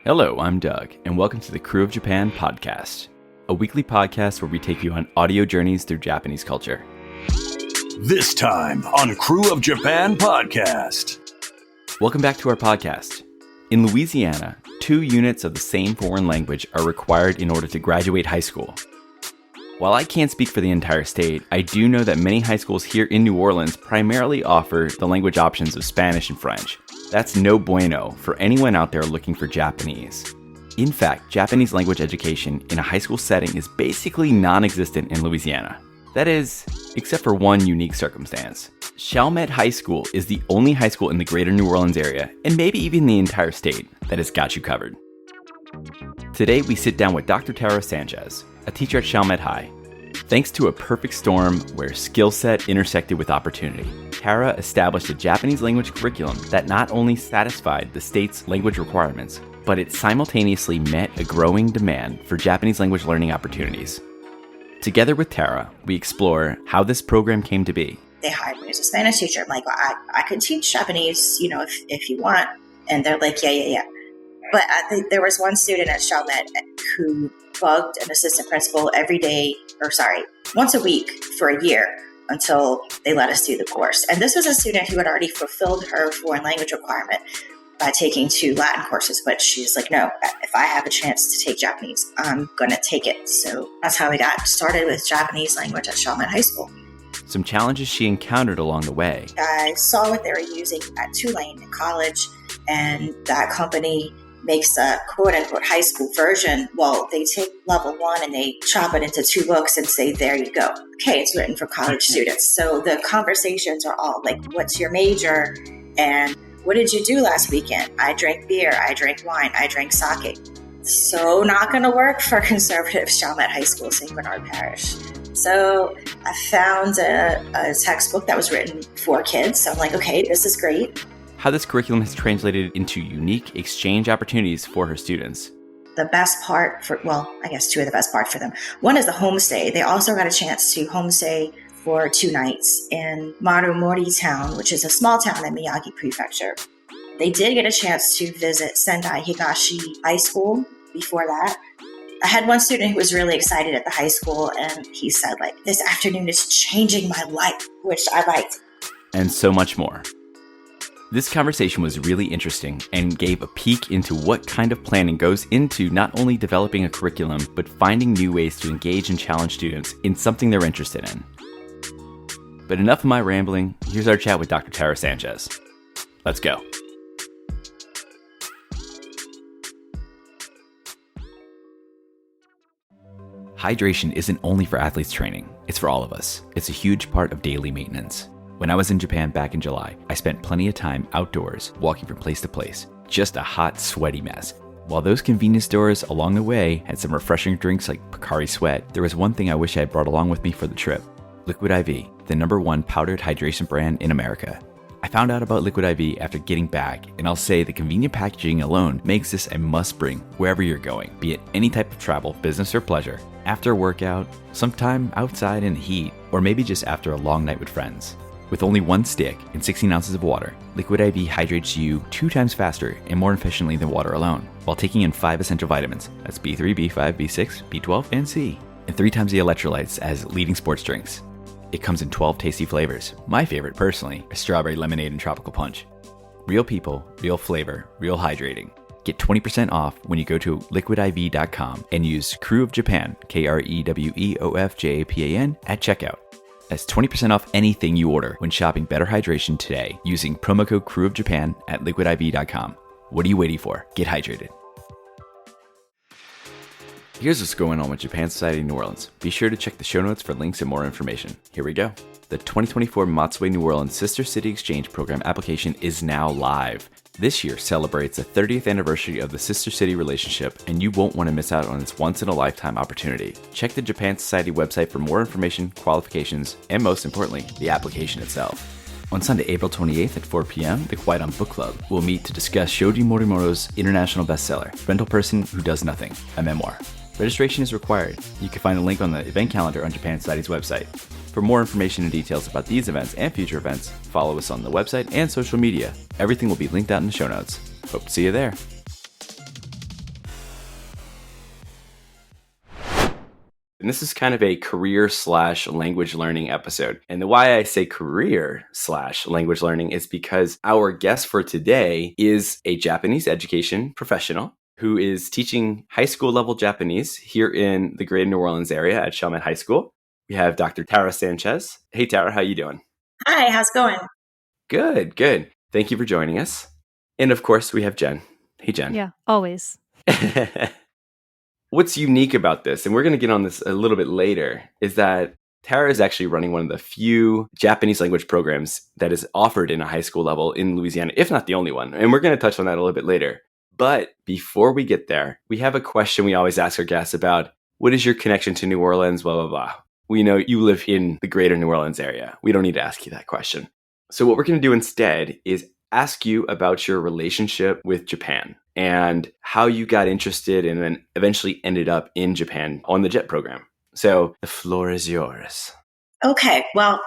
Hello, I'm Doug, and welcome to the Krewe of Japan podcast, a weekly podcast where we take you on audio journeys through Japanese culture. This time on Krewe of Japan podcast. Welcome back to our podcast. In Louisiana, 2 units of the same foreign language are required in order to graduate high school. While I can't speak for the entire state, I do know that many high schools here in New Orleans primarily offer the language options of Spanish and French. That's no bueno for anyone out there looking for Japanese. In fact, Japanese language education in a high school setting is basically non-existent in Louisiana. That is, except for one unique circumstance. Chalmette High School is the only high school in the greater New Orleans area, and maybe even the entire state, that has got you covered. Today we sit down with Dr. Tara Sanchez, a teacher at Chalmette High. Thanks to a perfect storm where skill set intersected with opportunity, Tara established a Japanese language curriculum that not only satisfied the state's language requirements, but it simultaneously met a growing demand for Japanese language learning opportunities. Together with Tara, we explore how this program came to be. They hired me as a Spanish teacher. I'm like, well, I could teach Japanese, if you want. And they're like, yeah. But there was one student at Chalmette who bugged an assistant principal once a week for a year until they let us do the course. And this was a student who had already fulfilled her foreign language requirement by taking 2 Latin courses. But she's like, no, if I have a chance to take Japanese, I'm going to take it. So that's how we got started with Japanese language at Chalmette High School. Some challenges she encountered along the way. I saw what they were using at Tulane in college, and that company makes a quote-unquote high school version. Well, they take level 1 and they chop it into 2 books and say, there you go. Okay, it's written for college students. So the conversations are all like, what's your major? And what did you do last weekend? I drank beer, I drank wine, I drank sake. So not going to work for conservative Chalmette High School, St. Bernard Parish. So I found a textbook that was written for kids. So I'm like, okay, this is great. How this curriculum has translated into unique exchange opportunities for her students. The best part I guess 2 of the best parts for them. One is the homestay. They also got a chance to homestay for 2 nights in Marumori Town, which is a small town in Miyagi Prefecture. They did get a chance to visit Sendai Higashi High School before that. I had one student who was really excited at the high school, and he said, this afternoon is changing my life, which I liked. And so much more. This conversation was really interesting and gave a peek into what kind of planning goes into not only developing a curriculum, but finding new ways to engage and challenge students in something they're interested in. But enough of my rambling, here's our chat with Dr. Tara Sanchez. Let's go. Hydration isn't only for athletes training, it's for all of us. It's a huge part of daily maintenance. When I was in Japan back in July, I spent plenty of time outdoors, walking from place to place. Just a hot, sweaty mess. While those convenience stores along the way had some refreshing drinks like Pocari Sweat, there was one thing I wish I had brought along with me for the trip. Liquid IV, the #1 powdered hydration brand in America. I found out about Liquid IV after getting back, and I'll say the convenient packaging alone makes this a must-bring wherever you're going, be it any type of travel, business or pleasure, after a workout, sometime outside in the heat, or maybe just after a long night with friends. With only 1 stick and 16 ounces of water, Liquid IV hydrates you 2 times faster and more efficiently than water alone, while taking in 5 essential vitamins, that's B3, B5, B6, B12, and C, and 3 times the electrolytes as leading sports drinks. It comes in 12 tasty flavors. My favorite, personally, is strawberry lemonade and tropical punch. Real people, real flavor, real hydrating. Get 20% off when you go to liquidiv.com and use Krewe of Japan, KREWEOFJAPAN, at checkout. That's 20% off anything you order when shopping Better Hydration today using promo code Krewe of Japan at liquidiv.com. What are you waiting for? Get hydrated. Here's what's going on with Japan Society New Orleans. Be sure to check the show notes for links and more information. Here we go. The 2024 Matsue New Orleans Sister City Exchange Program application is now live. This year celebrates the 30th anniversary of the Sister City relationship, and you won't want to miss out on this once-in-a-lifetime opportunity. Check the Japan Society website for more information, qualifications, and most importantly, the application itself. On Sunday, April 28th at 4 p.m., the Quiet on Book Club will meet to discuss Shoji Morimoto's international bestseller, Rental Person Who Does Nothing, a memoir. Registration is required. You can find a link on the event calendar on Japan Society's website. For more information and details about these events and future events, follow us on the website and social media. Everything will be linked out in the show notes. Hope to see you there. And this is kind of a career/language learning episode. And the why I say career/language learning is because our guest for today is a Japanese education professional who is teaching high school level Japanese here in the greater New Orleans area at Chalmette High School. We have Dr. Tara Sanchez. Hey, Tara, how you doing? Hi, how's it going? Good, good. Thank you for joining us. And of course, we have Jen. Hey, Jen. Yeah, always. What's unique about this, and we're going to get on this a little bit later, is that Tara is actually running one of the few Japanese language programs that is offered in a high school level in Louisiana, if not the only one. And we're going to touch on that a little bit later. But before we get there, we have a question we always ask our guests about: what is your connection to New Orleans, blah, blah, blah. We know you live in the greater New Orleans area. We don't need to ask you that question. So what we're going to do instead is ask you about your relationship with Japan and how you got interested and then eventually ended up in Japan on the JET program. So the floor is yours. Okay, well,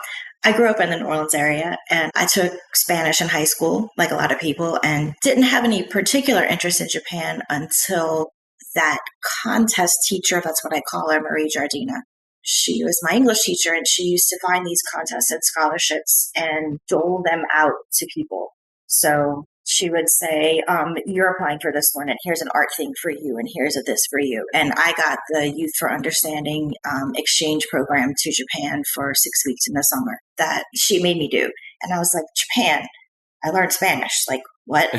I grew up in the New Orleans area and I took Spanish in high school, like a lot of people, and didn't have any particular interest in Japan until that contest teacher, that's what I call her, Marie Jardina. She was my English teacher and she used to find these contests and scholarships and dole them out to people. So she would say, you're applying for this one, and here's an art thing for you, and here's a this for you. And I got the Youth for Understanding exchange program to Japan for 6 weeks in the summer that she made me do. And I was like, Japan, I learned Spanish. Like, what?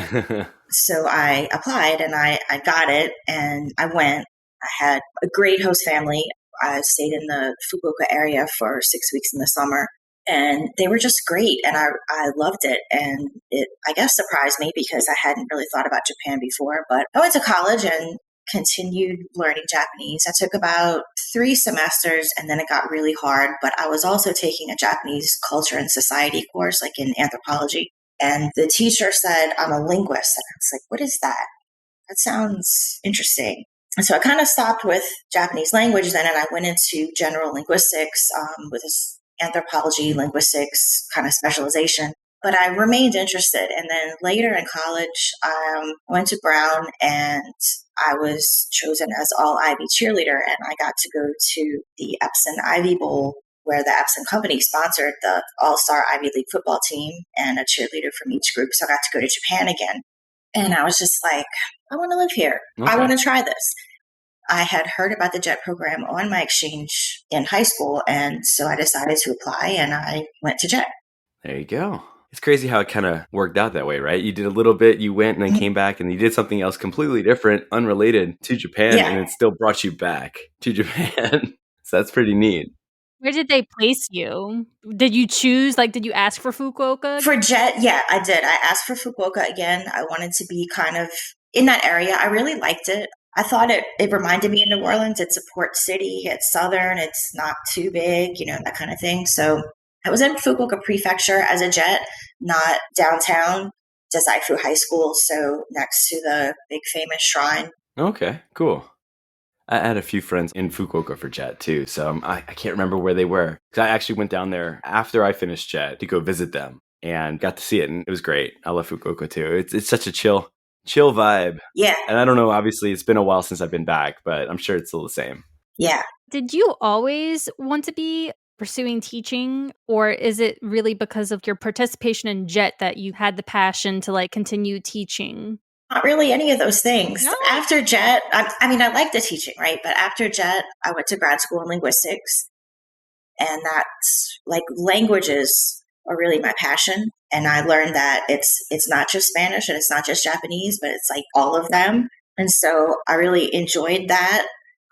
So I applied, and I got it, and I went. I had a great host family. I stayed in the Fukuoka area for 6 weeks in the summer. And they were just great, and I loved it. And it, I guess, surprised me because I hadn't really thought about Japan before. But I went to college and continued learning Japanese. I took about 3 semesters, and then it got really hard. But I was also taking a Japanese culture and society course, like in anthropology. And the teacher said, I'm a linguist. And I was like, what is that? That sounds interesting. And so I kind of stopped with Japanese language then, and I went into general linguistics with this anthropology, linguistics kind of specialization. But I remained interested. And then later in college, I went to Brown and I was chosen as all Ivy cheerleader. And I got to go to the Epson Ivy Bowl, where the Epson company sponsored the all-star Ivy League football team and a cheerleader from each group. So I got to go to Japan again. And I was just like, I want to live here. Okay. I want to try this. I had heard about the JET program on my exchange in high school, and so I decided to apply, and I went to JET. There you go. It's crazy how it kind of worked out that way, right? You did a little bit, you went and then came back, and you did something else completely different, unrelated to Japan, and it still brought you back to Japan. So that's pretty neat. Where did they place you? Did you choose, did you ask for Fukuoka? For JET, yeah, I did. I asked for Fukuoka again. I wanted to be kind of in that area. I really liked it. I thought it reminded me of New Orleans. It's a port city. It's southern. It's not too big, that kind of thing. So I was in Fukuoka Prefecture as a JET, not downtown, Dazaifu High School. So next to the big famous shrine. Okay, cool. I had a few friends in Fukuoka for JET too. So I can't remember where they were. Because I actually went down there after I finished JET to go visit them and got to see it. And it was great. I love Fukuoka too. It's such a chill vibe. Yeah. And I don't know, obviously it's been a while since I've been back, but I'm sure it's still the same. Yeah. Did you always want to be pursuing teaching, or is it really because of your participation in JET that you had the passion to continue teaching? Not really any of those things. No. After JET, I like the teaching, right? But after JET, I went to grad school in linguistics, and that's languages are really my passion. And I learned that it's not just Spanish and it's not just Japanese, but it's all of them. And so I really enjoyed that.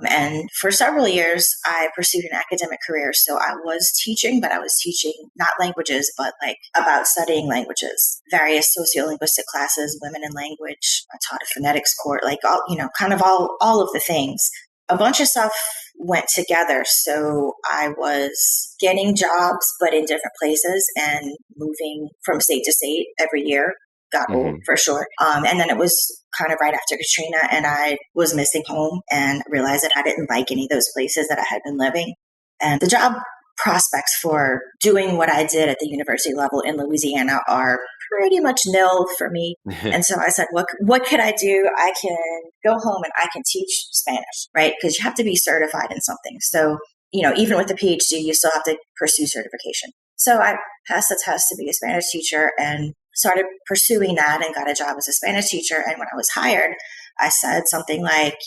And for several years, I pursued an academic career. So I was teaching, but I was teaching not languages, but about studying languages, various sociolinguistic classes, women in language. I taught a phonetics course, all of the things. A bunch of stuff went together. So I was getting jobs, but in different places and moving from state to state every year. Got old for sure. And then it was kind of right after Katrina, and I was missing home and realized that I didn't like any of those places that I had been living. And the job prospects for doing what I did at the university level in Louisiana are pretty much nil for me. And so I said, what could I do? I can go home and I can teach Spanish, right? Because you have to be certified in something. So, even with the PhD, you still have to pursue certification. So I passed the test to be a Spanish teacher and started pursuing that and got a job as a Spanish teacher. And when I was hired, I said something like,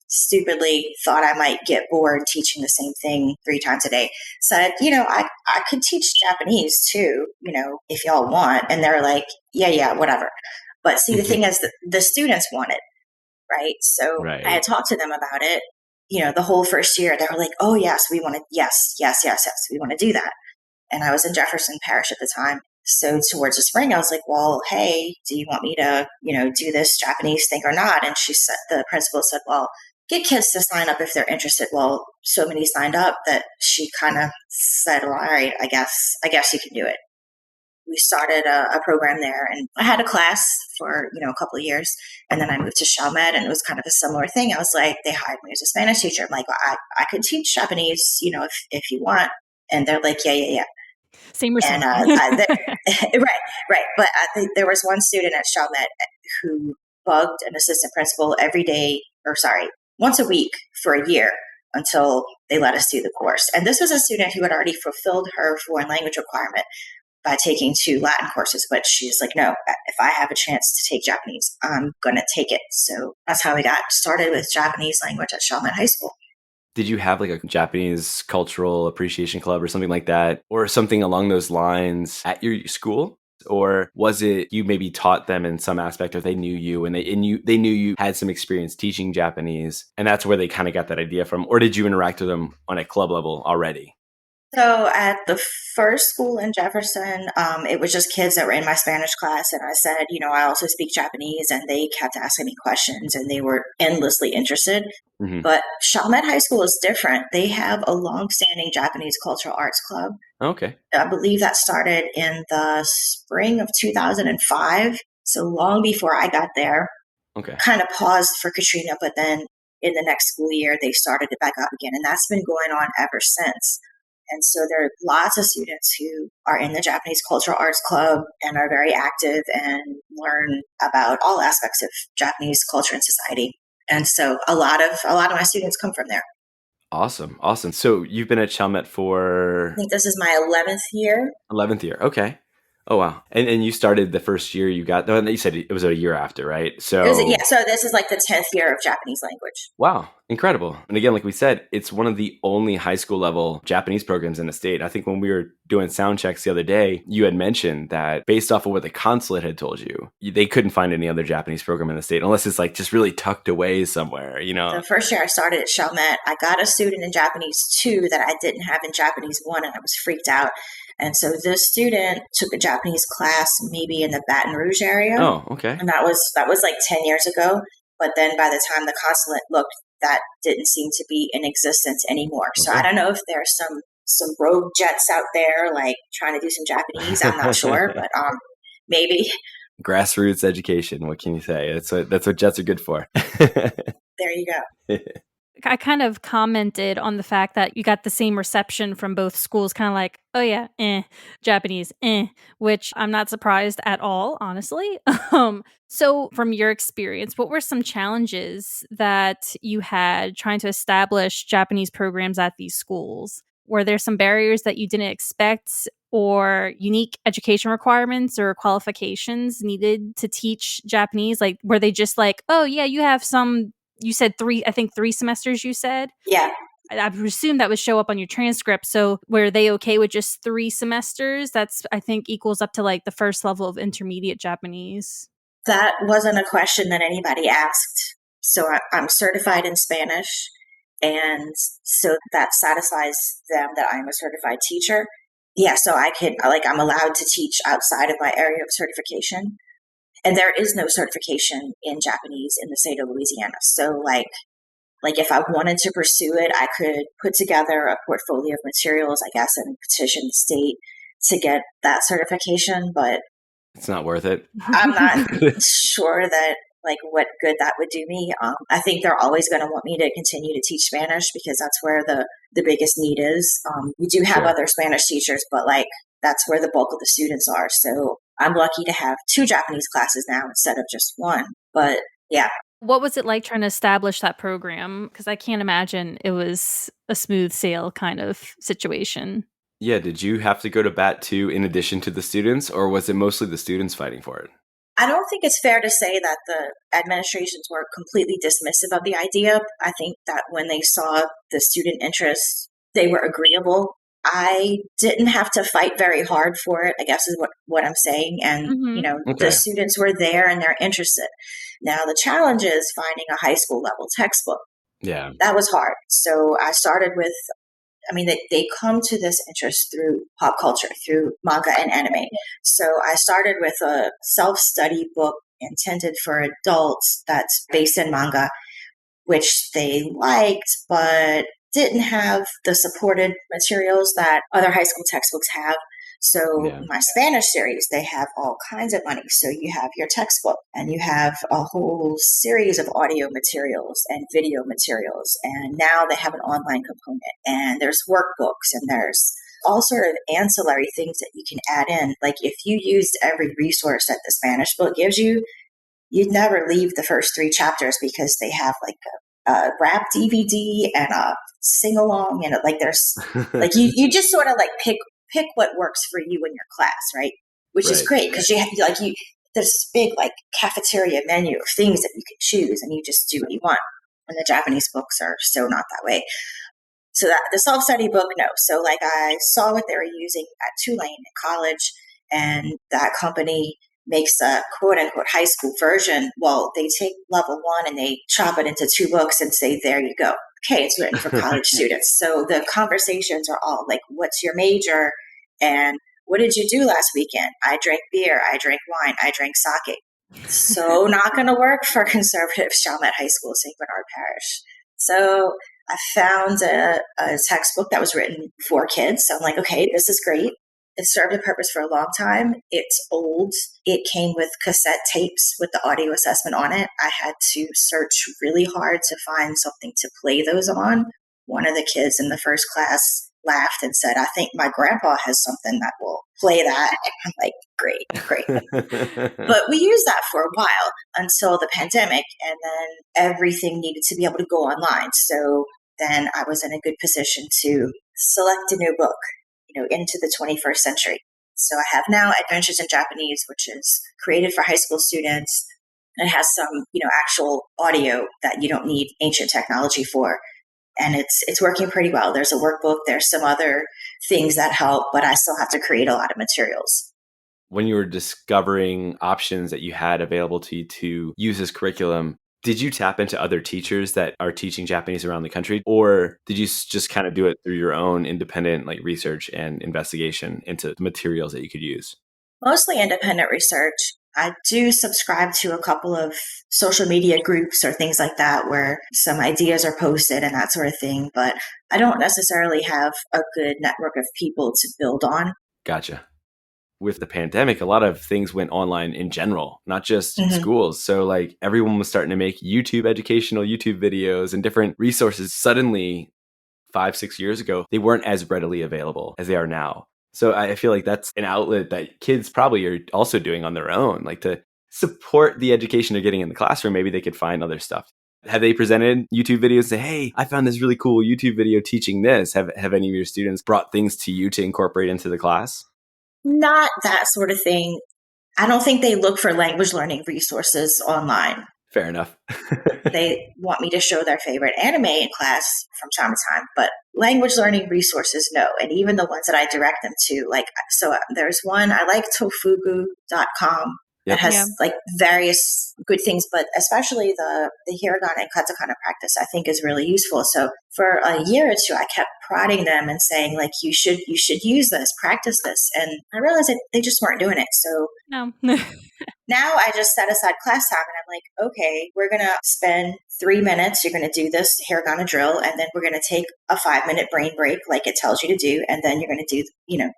stupidly thought I might get bored teaching the same thing 3 times a day. Said, I could teach Japanese too, if y'all want. And they're like, yeah, whatever. But see, the thing is that the students want it, right? So I had talked to them about it, the whole first year. They were like, oh, yes, we want to, yes, we want to do that. And I was in Jefferson Parish at the time. So towards the spring, I was like, well, hey, do you want me to, do this Japanese thing or not? And the principal said, well, get kids to sign up if they're interested. Well, so many signed up that she kind of said, well, all right, I guess you can do it. We started a program there, and I had a class for, a couple of years. And then I moved to Chalmette, and it was kind of a similar thing. I was like, they hired me as a Spanish teacher. I'm like, well, I could teach Japanese, if you want. And they're like, yeah. Same response. And right. But I think there was one student at Chalmette who bugged an assistant principal once a week for a year until they let us do the course. And this was a student who had already fulfilled her foreign language requirement by taking 2 Latin courses. But she's like, no, if I have a chance to take Japanese, I'm going to take it. So that's how we got started with Japanese language at Chalmette High School. Did you have like a Japanese cultural appreciation club or something like that, or something along those lines at your school? Or was it you maybe taught them in some aspect, or they knew you and they knew you had some experience teaching Japanese, and that's where they kind of got that idea from? Or did you interact with them on a club level already? So at the first school in Jefferson, it was just kids that were in my Spanish class. And I said, I also speak Japanese, and they kept asking me questions and they were endlessly interested. Mm-hmm. But Chalmette High School is different. They have a longstanding Japanese cultural arts club. Okay. I believe that started in the spring of 2005. So long before I got there. Okay. Kind of paused for Katrina, but then in the next school year, they started it back up again. And that's been going on ever since. And so there are lots of students who are in the Japanese Cultural Arts Club and are very active and learn about all aspects of Japanese culture and society. And so a lot of my students come from there. Awesome. So you've been at Chalmette for... I think this is my 11th year. 11th year. Okay. Oh, wow. And you started the first year you got... You said it was a year after, right? So this is like the 10th year of Japanese language. Wow. Incredible. And again, like we said, it's one of the only high school level Japanese programs in the state. I think when we were doing sound checks the other day, you had mentioned that based off of what the consulate had told you, they couldn't find any other Japanese program in the state unless it's like just really tucked away somewhere, The first year I started at Chalmette, I got a student in Japanese 2 that I didn't have in Japanese 1, and I was freaked out. And so this student took a Japanese class maybe in the Baton Rouge area. Oh, okay. And that was like 10 years ago. But then by the time the consulate looked, that didn't seem to be in existence anymore. Okay. So I don't know if there's some rogue jets out there like trying to do some Japanese. I'm not sure, but maybe. Grassroots education. What can you say? That's what jets are good for. There you go. I kind of commented on the fact that you got the same reception from both schools, kind of like, oh yeah, Japanese, which I'm not surprised at all, honestly. So from your experience, what were some challenges that you had trying to establish Japanese programs at these schools? Were there some barriers that you didn't expect, or unique education requirements or qualifications needed to teach Japanese? Like, were they just like, oh yeah, you have some... You said 3 semesters, you said? Yeah. I presume that would show up on your transcript. So were they okay with just 3 semesters? That's, I think, equals up to like the first level of intermediate Japanese. That wasn't a question that anybody asked. So I'm certified in Spanish. And so that satisfies them that I'm a certified teacher. Yeah, so I'm allowed to teach outside of my area of certification. And there is no certification in Japanese in the state of Louisiana. So like if I wanted to pursue it, I could put together a portfolio of materials, I guess, and petition the state to get that certification. But it's not worth it. I'm not sure that like what good that would do me. I think they're always going to want me to continue to teach Spanish because that's where the biggest need is. We do have other Spanish teachers, but like that's where the bulk of the students are. So I'm lucky to have 2 Japanese classes now instead of just 1. But yeah. What was it like trying to establish that program? Because I can't imagine it was a smooth sail kind of situation. Yeah, did you have to go to bat too in addition to the students, or was it mostly the students fighting for it? I don't think it's fair to say that the administrations were completely dismissive of the idea. I think that when they saw the student interest, they were agreeable. I didn't have to fight very hard for it, I guess is what I'm saying. And, the students were there and they're interested. Now, the challenge is finding a high school level textbook. Yeah. That was hard. So I started with, they come to this interest through pop culture, through manga and anime. So I started with a self-study book intended for adults that's based in manga, which they liked, but didn't have the supported materials that other high school textbooks have. So my Spanish series, they have all kinds of money. So you have your textbook and you have a whole series of audio materials and video materials. And now they have an online component and there's workbooks and there's all sort of ancillary things that you can add in. Like if you used every resource that the Spanish book gives you, you'd never leave the first 3 chapters because they have like a rap DVD and a sing along and like there's like you just sort of like pick what works for you in your class, right? Which is great because you there's this big like cafeteria menu of things that you can choose and you just do what you want. And the Japanese books are so not that way. So that the self-study book, no. So like I saw what they were using at Tulane in college, and that company makes a quote-unquote high school version. Well, they take level 1 and they chop it into 2 books and say, there you go. Okay, it's written for college students. So the conversations are all like, what's your major? And what did you do last weekend? I drank beer. I drank wine. I drank sake. So not going to work for conservative Chalmette High School, St. Bernard Parish. So I found a textbook that was written for kids. So I'm like, okay, this is great. It served a purpose for a long time. It's old. It came with cassette tapes with the audio assessment on it. I had to search really hard to find something to play those on. One of the kids in the first class laughed and said, I think my grandpa has something that will play that. I'm like, great. But we used that for a while until the pandemic, and then everything needed to be able to go online. So then I was in a good position to select a new book, into the 21st century. So I have now Adventures in Japanese, which is created for high school students. It has some, actual audio that you don't need ancient technology for. And it's working pretty well. There's a workbook. There's some other things that help, but I still have to create a lot of materials. When you were discovering options that you had available to you to use this curriculum, did you tap into other teachers that are teaching Japanese around the country, or did you just kind of do it through your own independent research and investigation into the materials that you could use? Mostly independent research. I do subscribe to a couple of social media groups or things like that where some ideas are posted and that sort of thing, but I don't necessarily have a good network of people to build on. Gotcha. With the pandemic, a lot of things went online in general, not just schools. So everyone was starting to make educational YouTube videos and different resources. Suddenly, 5-6 years ago, they weren't as readily available as they are now. So I feel like that's an outlet that kids probably are also doing on their own, to support the education they're getting in the classroom. Maybe they could find other stuff. Have they presented YouTube videos and say, hey, I found this really cool YouTube video teaching this? Have any of your students brought things to you to incorporate into the class? Not that sort of thing. I don't think they look for language learning resources online. Fair enough. They want me to show their favorite anime in class from time to time, but language learning resources, no. And even the ones that I direct them to, there's one, I like tofugu.com. It has various good things, but especially the hiragana and katakana practice, I think is really useful. So for a year or two, I kept prodding them and saying, you should use this, practice this. And I realized that they just weren't doing it. So no. Now I just set aside class time and I'm like, okay, we're going to spend 3 minutes. You're going to do this hiragana drill. And then we're going to take a 5-minute brain break like it tells you to do. And then you're going to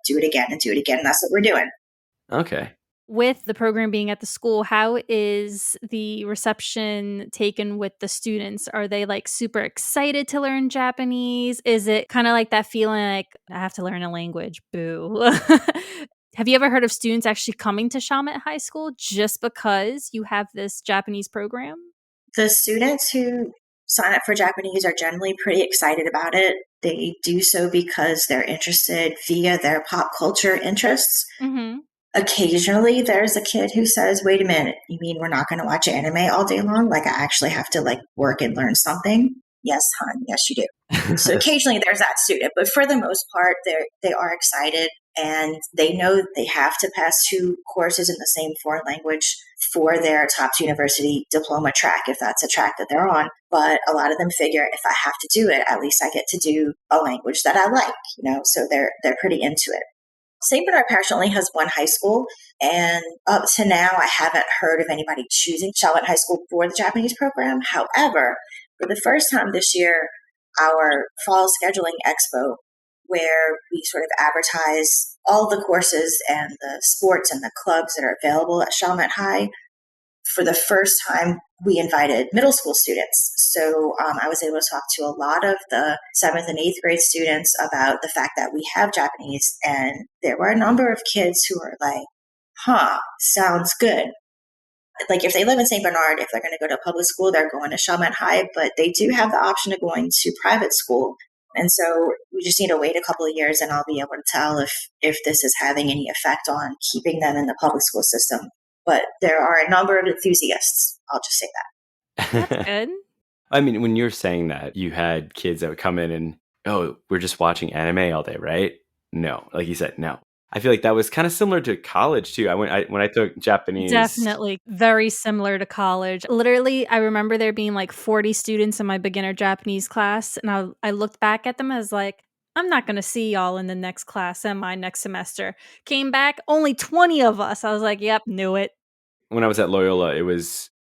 do it again and do it again. And that's what we're doing. Okay. With the program being at the school, how is the reception taken with the students? Are they like super excited to learn Japanese? Is it kind of like that feeling like I have to learn a language? Boo. Have you ever heard of students actually coming to Chalmette High School just because you have this Japanese program? The students who sign up for Japanese are generally pretty excited about it. They do so because they're interested via their pop culture interests. Mm-hmm. Occasionally, there's a kid who says, wait a minute, you mean we're not going to watch anime all day long? Like, I actually have to, like, work and learn something? Yes, hon. Yes, you do. So occasionally there's that student. But for the most part, they are excited. And they know they have to pass 2 courses in the same foreign language for their top university diploma track, if that's a track that they're on. But a lot of them figure if I have to do it, at least I get to do a language that I like, so they're pretty into it. St. Bernard Parish only has 1 high school, and up to now, I haven't heard of anybody choosing Chalmette High School for the Japanese program. However, for the first time this year, our fall scheduling expo, where we sort of advertise all the courses and the sports and the clubs that are available at Chalmette High, for the first time, we invited middle school students. So I was able to talk to a lot of the 7th and 8th grade students about the fact that we have Japanese. And there were a number of kids who were like, sounds good. Like if they live in St. Bernard, if they're going to go to public school, they're going to Chalmette High, but they do have the option of going to private school. And so we just need to wait a couple of years and I'll be able to tell if this is having any effect on keeping them in the public school system. But there are a number of enthusiasts. I'll just say that. That's good. I mean, when you're saying that, you had kids that would come in and, we're just watching anime all day, right? No. Like you said, no. I feel like that was kind of similar to college, too. When I took Japanese. Definitely very similar to college. Literally, I remember there being like 40 students in my beginner Japanese class. And I looked back at them as like, I'm not going to see y'all in the next class and my next semester. Came back, only 20 of us. I was like, yep, knew it. When I was at Loyola,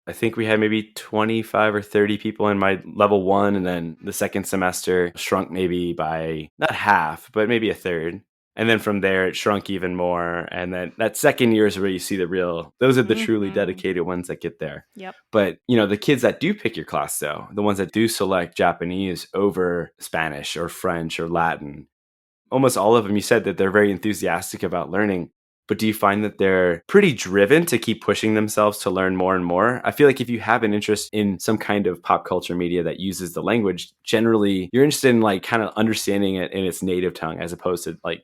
I think we had maybe 25 or 30 people in my level 1. And then the second semester shrunk maybe by not half, but maybe a third. And then from there, it shrunk even more. And then that second year is where you see those are the truly dedicated ones that get there. Yep. But, the kids that do pick your class, though, the ones that do select Japanese over Spanish or French or Latin, almost all of them, you said that they're very enthusiastic about learning. But do you find that they're pretty driven to keep pushing themselves to learn more and more? I feel like if you have an interest in some kind of pop culture media that uses the language, generally you're interested in like kind of understanding it in its native tongue as opposed to like,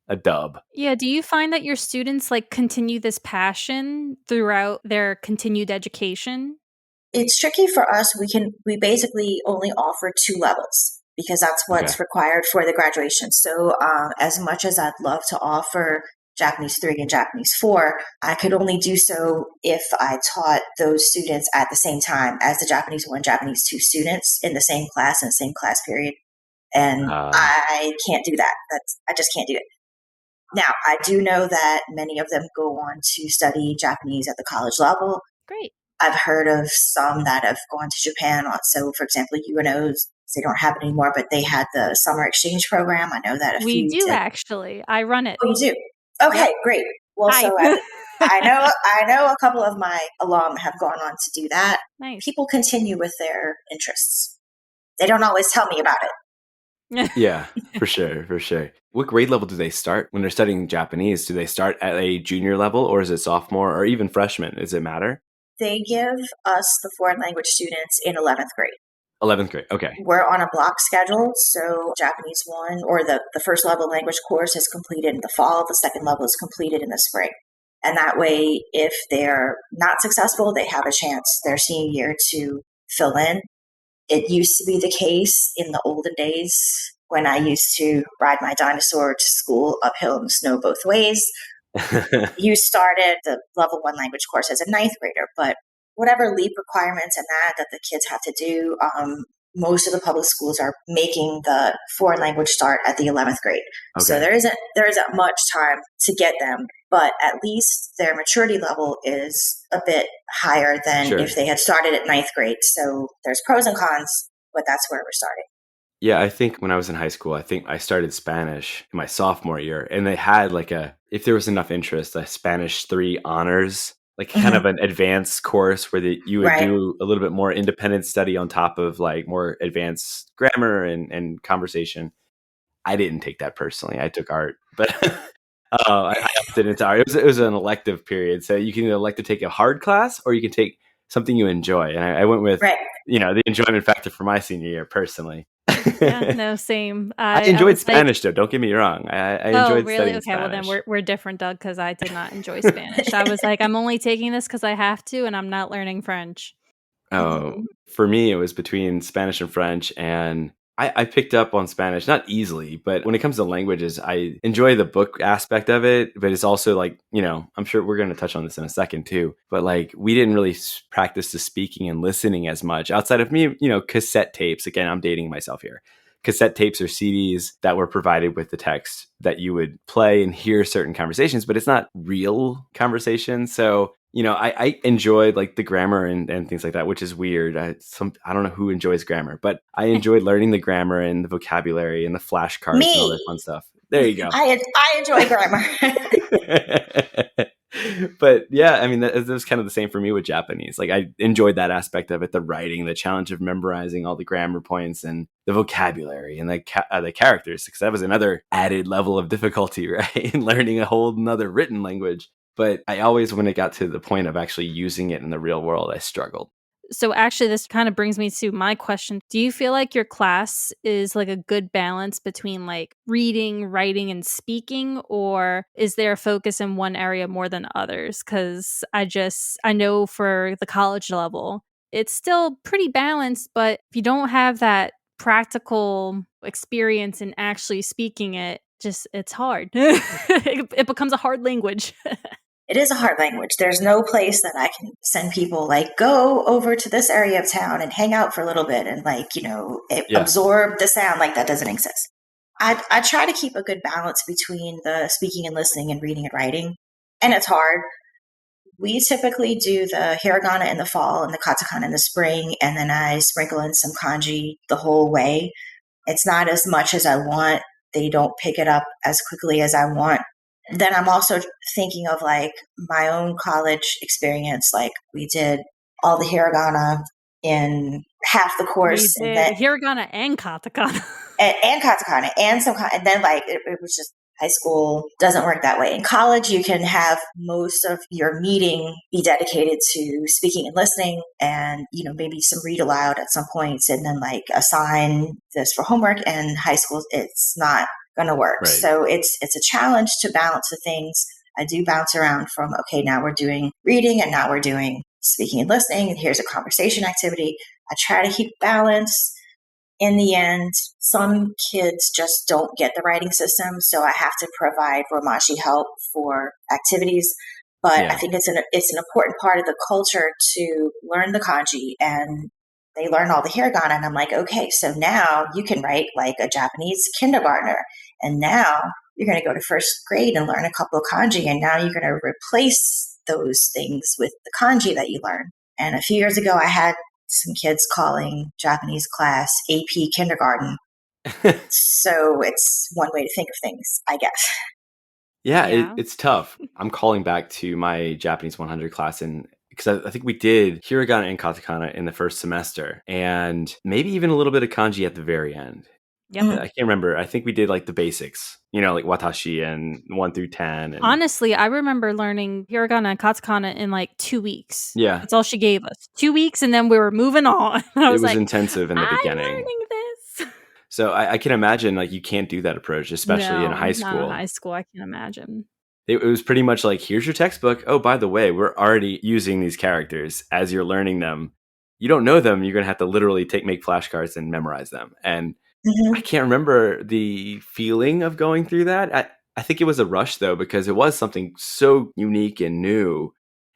a dub. Yeah. Do you find that your students like continue this passion throughout their continued education? It's tricky for us. We basically only offer 2 levels because that's what's required for the graduation. So as much as I'd love to offer Japanese 3 and Japanese 4, I could only do so if I taught those students at the same time as the Japanese 1, Japanese 2 students in the same class, in the same class period. And I can't do that. I just can't do it. Now, I do know that many of them go on to study Japanese at the college level. Great. I've heard of some that have gone to Japan. So, for example, UNOs, they don't have it anymore, but they had the summer exchange program. I know that we do actually. I run it. Oh, you do? Okay, yep. Great. Well, Hi. so I know a couple of my alum have gone on to do that. Nice. People continue with their interests. They don't always tell me about it. Yeah, for sure. What grade level do they start when they're studying Japanese? Do they start at a junior level or is it sophomore or even freshman? Does it matter? They give us the foreign language students in 11th grade. 11th grade, okay. We're on a block schedule, so Japanese 1 or the first level language course is completed in the fall, the second level is completed in the spring. And that way, if they're not successful, they have a chance their senior year to fill in. It used to be the case in the olden days when I used to ride my dinosaur to school uphill in the snow both ways. You started the level 1 language course as a 9th grader, but whatever LEAP requirements and that the kids have to do, most of the public schools are making the foreign language start at the 11th grade. Okay. So there isn't much time to get them, but at least their maturity level is a bit higher than if they had started at 9th grade. So there's pros and cons, but that's where we're starting. Yeah, I think when I was in high school, I think I started Spanish in my sophomore year, and they had like if there was enough interest, a Spanish 3 honors, like kind Hmm. of an advanced course where you would Right. do a little bit more independent study on top of like more advanced grammar and conversation. I didn't take that personally. I took art, but I opted into art. It was an elective period, so you can either elect to take a hard class or you can take something you enjoy. And I went with Right. the enjoyment factor for my senior year personally. Yeah, no, same. I I enjoyed was like, Spanish though. Don't get me wrong. I oh, enjoyed really? studying Okay, well then Spanish. we're different, Doug, because I did not enjoy Spanish. I was like, I'm only taking this because I have to, and I'm not learning French. Oh, for me, it was between Spanish and French, and I picked up on Spanish, not easily, but when it comes to languages, I enjoy the book aspect of it, but it's also like, I'm sure we're going to touch on this in a second too, but like we didn't really practice the speaking and listening as much outside of me, cassette tapes. Again, I'm dating myself here. Cassette tapes or CDs that were provided with the text that you would play and hear certain conversations, but it's not real conversation. So I enjoyed like the grammar and things like that, which is weird. I don't know who enjoys grammar, but I enjoyed learning the grammar and the vocabulary and the flashcards and all that Me. fun stuff. There you go. I enjoy grammar. But yeah, I mean, that was kind of the same for me with Japanese. Like I enjoyed that aspect of it, the writing, the challenge of memorizing all the grammar points and the vocabulary and the characters, because that was another added level of difficulty, right? In learning a whole another written language. But I always, when it got to the point of actually using it in the real world, I struggled. So actually, this kind of brings me to my question. Do you feel like your class is like a good balance between like reading, writing, and speaking, or is there a focus in one area more than others? Because I know for the college level, it's still pretty balanced, but if you don't have that practical experience in actually speaking it, it's hard. It becomes a hard language. It is a hard language. There's no place that I can send people like go over to this area of town and hang out for a little bit and Yeah. absorb the sound. Like that doesn't exist. I try to keep a good balance between the speaking and listening and reading and writing, and it's hard. We typically do the hiragana in the fall and the katakana in the spring, and then I sprinkle in some kanji the whole way. It's not as much as I want. They don't pick it up as quickly as I want. Then I'm also thinking of like my own college experience. Like we did all the hiragana in half the We course, and did then hiragana and katakana. and katakana, and then like it was just high school doesn't work that way. In college, you can have most of your meeting be dedicated to speaking and listening, and maybe some read aloud at some points, and then like assign this for homework. And high school, it's not going to work. Right. So it's a challenge to balance the things. I do bounce around from okay, now we're doing reading, and now we're doing speaking and listening, and here's a conversation activity. I try to keep balance. In the end, some kids just don't get the writing system, so I have to provide Romashi help for activities. But I Yeah. think it's an important part of the culture to learn the kanji, and they learn all the hiragana. And I'm like, okay, so now you can write like a Japanese kindergartner, and now you're going to go to first grade and learn a couple of kanji, and now you're going to replace those things with the kanji that you learn. And a few years ago, I had some kids calling Japanese class AP kindergarten. So it's one way to think of things, I guess. Yeah, Yeah. it's tough. I'm calling back to my Japanese 100 class, and because I think we did hiragana and katakana in the first semester, and maybe even a little bit of kanji at the very end. Yep. Mhm. I can't remember. I think we did like the basics, like watashi and 1 through 10. And Honestly, I remember learning hiragana and katakana in like 2 weeks. yeah, That's all she gave us. 2 weeks, and then we were moving on. I it was was like, intensive in the I'm beginning. learning this. So I can imagine like you can't do that approach, especially in No, high not in school. high school. I can imagine. It was pretty much like, here's your textbook. Oh, by the way, we're already using these characters as you're learning them. You don't know them. You're going to have to literally make flashcards and memorize them. And I Mhm. can't remember the feeling of going through that. I think it was a rush, though, because it was something so unique and new.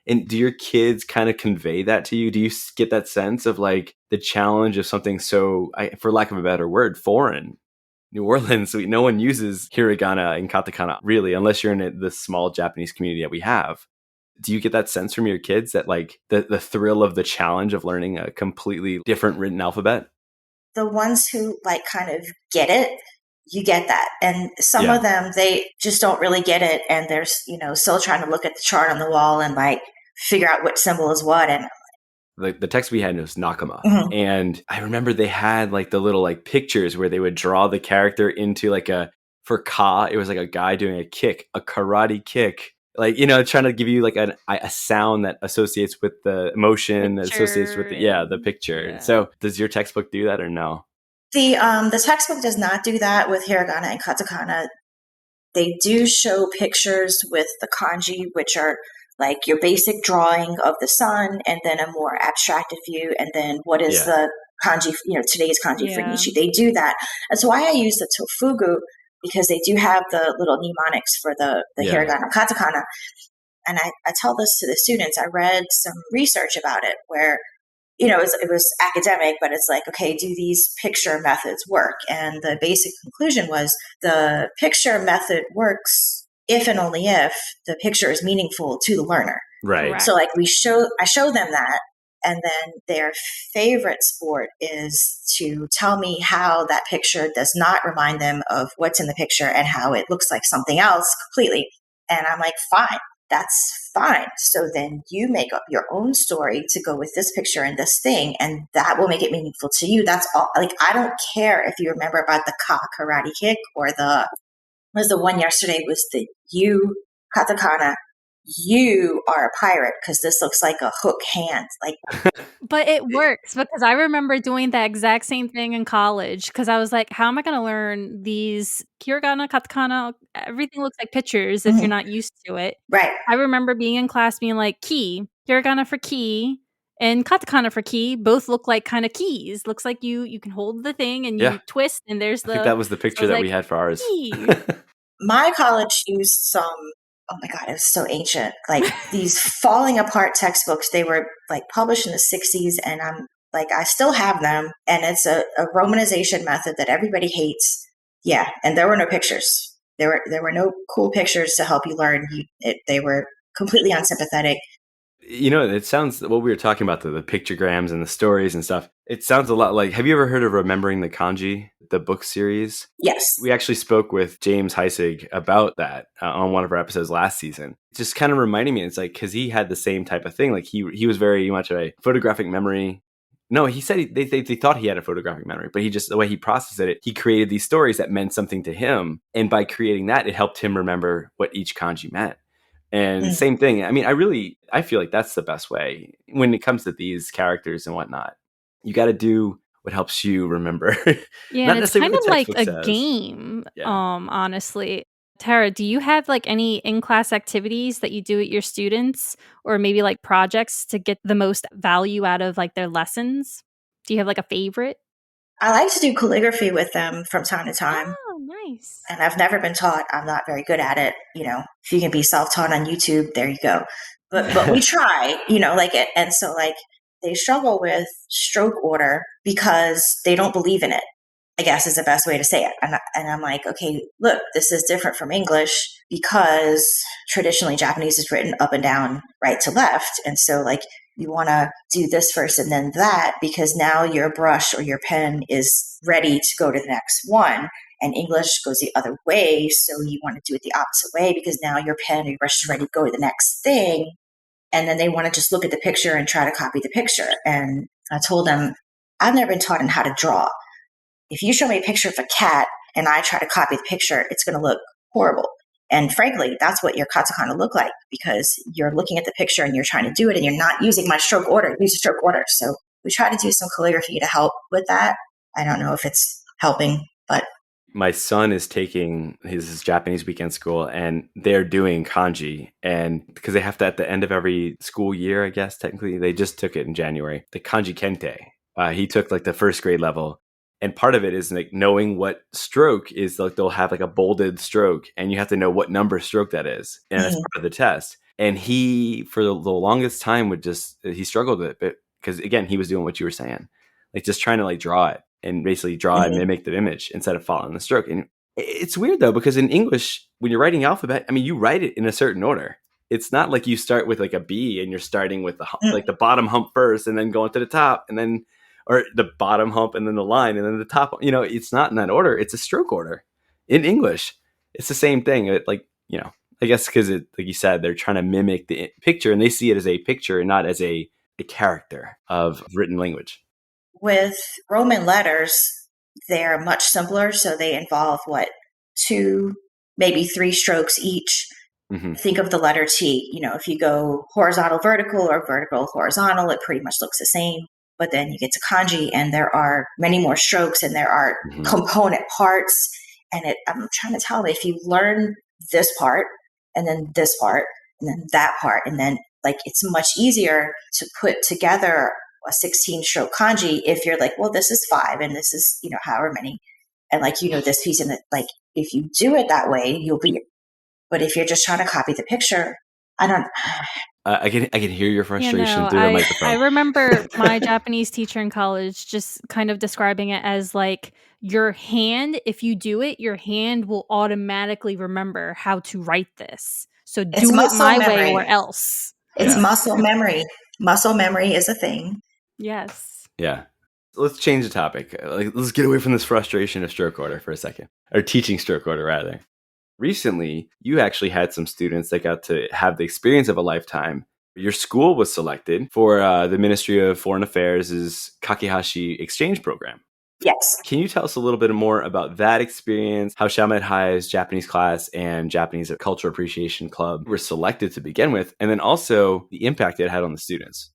And do your kids kind of convey that to you? Do you get that sense of like the challenge of something so, for lack of a better word, foreign? New Orleans, no one uses hiragana and katakana really, unless you're in the small Japanese community that we have. Do you get that sense from your kids that like the thrill of the challenge of learning a completely different written alphabet? the ones who like kind of get it, you get that. And some of them, they just don't really get it. And they're, still trying to look at the chart on the wall and like figure out what symbol is what. And the text we had was Nakama. And I remember they had like the little like pictures where they would draw the character into like for Ka, it was like a guy doing a kick, a karate kick. Like, trying to give you like a sound that associates with the emotion, that associates with the picture. Yeah. So does your textbook do that or no? The textbook does not do that with hiragana and katakana. They do show pictures with the kanji, which are like your basic drawing of the sun, and then a more abstracted view, and then what is the kanji, today's kanji for Nishi. They do that. That's why I use the tofugu, because they do have the little mnemonics for the hiragana katakana. And I tell this to the students. I read some research about it where, it was academic, but it's like, okay, do these picture methods work? And the basic conclusion was the picture method works if and only if the picture is meaningful to the learner. Right. So like I show them that, and then their favorite sport is to tell me how that picture does not remind them of what's in the picture and how it looks like something else completely. And I'm like, fine. That's fine. So then you make up your own story to go with this picture and this thing, and that will make it meaningful to you. That's all. Like, I don't care if you remember about the Ka karate kick or the one yesterday was the you katakana. You are a pirate because this looks like a hook hand. Like, but it works because I remember doing the exact same thing in college because I was like, how am I going to learn these hiragana, katakana? Everything looks like pictures if you're not used to it. Right. I remember being in class being like, key, hiragana for key, and katakana for key both look like kind of keys. Looks like you can hold the thing and you twist and there's the. I think that was the picture that we had for ours. My college used some. Oh my God, it was so ancient. Like these falling apart textbooks, they were like published in the 60s, and I'm like, I still have them. And it's a romanization method that everybody hates. Yeah. And there were no pictures. There were no cool pictures to help you learn. They were completely unsympathetic. It sounds, what we were talking about, the pictograms and the stories and stuff, it sounds a lot like, have you ever heard of Remembering the Kanji, the book series? Yes. We actually spoke with James Heisig about that on one of our episodes last season. Just kind of reminding me, it's like, because he had the same type of thing. Like he was very much a photographic memory. No, he said they thought he had a photographic memory, but the way he processed it, he created these stories that meant something to him. And by creating that, it helped him remember what each kanji meant. And same thing. I mean, I feel like that's the best way when it comes to these characters and whatnot. You got to do what helps you remember. Yeah, it's kind of like a game, honestly. Tara, do you have like any in-class activities that you do with your students, or maybe like projects to get the most value out of like their lessons? Do you have like a favorite? I like to do calligraphy with them from time to time. Oh, nice. And I've never been taught. I'm not very good at it. If you can be self-taught on YouTube, there you go. But we try, like it. And so like they struggle with stroke order because they don't believe in it, I guess is the best way to say it. And I'm like, okay, look, this is different from English because traditionally Japanese is written up and down, right to left. And so like you want to do this first and then that because now your brush or your pen is ready to go to the next one. And English goes the other way. So you want to do it the opposite way because now your pen or your brush is ready to go to the next thing. And then they want to just look at the picture and try to copy the picture. And I told them, I've never been taught on how to draw. If you show me a picture of a cat and I try to copy the picture, it's going to look horrible. And frankly, that's what your katakana look like because you're looking at the picture and you're trying to do it and you're not using my stroke order. Use a stroke order. So we try to do some calligraphy to help with that. I don't know if it's helping, but my son is taking his Japanese weekend school and they're doing kanji. And because they have to, at the end of every school year, I guess, technically, they just took it in January, the kanji kente. He took like the first grade level. And part of it is like knowing what stroke is. Like they'll have like a bolded stroke and you have to know what number stroke that is. And that's part of the test. And he, for the longest time, he struggled with it because again, he was doing what you were saying, like just trying to like draw it. And basically draw and mimic the image instead of following the stroke. And it's weird though, because in English, when you're writing alphabet, I mean, you write it in a certain order. It's not like you start with like a B and you're starting with like the bottom hump first and then going to the top. And then or the bottom hump and then the line and then the top. It's not in that order. It's a stroke order in English. It's the same thing. I guess because like you said, they're trying to mimic the picture and they see it as a picture and not as a character of written language. With Roman letters, they're much simpler. So they involve 2, maybe 3 strokes each. Mm-hmm. Think of the letter T. If you go horizontal, vertical, or vertical, horizontal, it pretty much looks the same. But then you get to kanji and there are many more strokes and there are component parts. And I'm trying to tell them, if you learn this part and then this part and then that part, and then it's much easier to put together a 16 stroke kanji if you're like, well, this is 5 and this is, however many. And this piece, and if you do it that way, you'll be. But if you're just trying to copy the picture, I don't. I can hear your frustration through the microphone. I remember my Japanese teacher in college just kind of describing it as your hand, if you do it, your hand will automatically remember how to write this. So do it my way or else. It's muscle memory. Muscle memory is a thing. Yes. Yeah. Let's change the topic. Let's get away from this frustration of stroke order for a second, or teaching stroke order rather. Recently, you actually had some students that got to have the experience of a lifetime. Your school was selected for the Ministry of Foreign Affairs' Kakehashi exchange program. Yes. Can you tell us a little bit more about that experience, how Chalmette High's Japanese class and Japanese Cultural Appreciation Club were selected to begin with, and then also the impact it had on the students?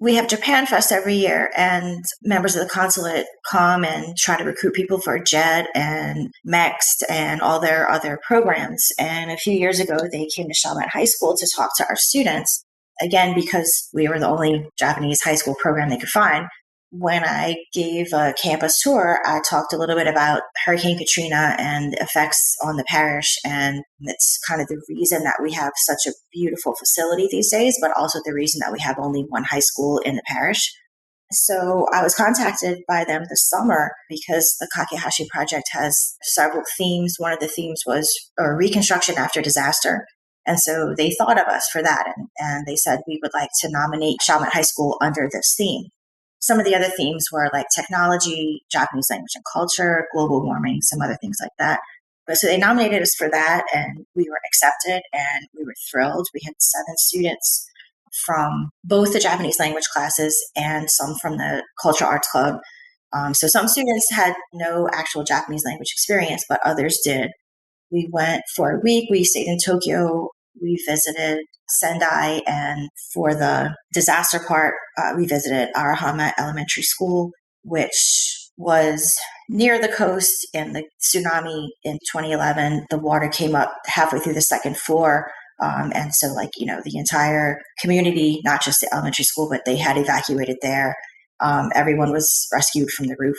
We have Japan Fest every year, and members of the consulate come and try to recruit people for JET and MEXT and all their other programs. And a few years ago, they came to Chalmette High School to talk to our students, again, because we were the only Japanese high school program they could find. When I gave a campus tour, I talked a little bit about Hurricane Katrina and the effects on the parish. And it's kind of the reason that we have such a beautiful facility these days, but also the reason that we have only one high school in the parish. So I was contacted by them this summer because the Kakehashi project has several themes. One of the themes was reconstruction after disaster. And so they thought of us for that. And they said, we would like to nominate Chalmette High School under this theme. Some of the other themes were technology, Japanese language and culture, global warming, some other things like that. But so they nominated us for that, and we were accepted, and we were thrilled. We had 7 students from both the Japanese language classes and some from the Cultural Arts Club. So some students had no actual Japanese language experience, but others did. We went for a week. We stayed in Tokyo. We visited Sendai, and for the disaster part, we visited Arahama Elementary School, which was near the coast. In the tsunami in 2011, the water came up halfway through the second floor. And so the entire community, not just the elementary school, but they had evacuated there. Everyone was rescued from the roof.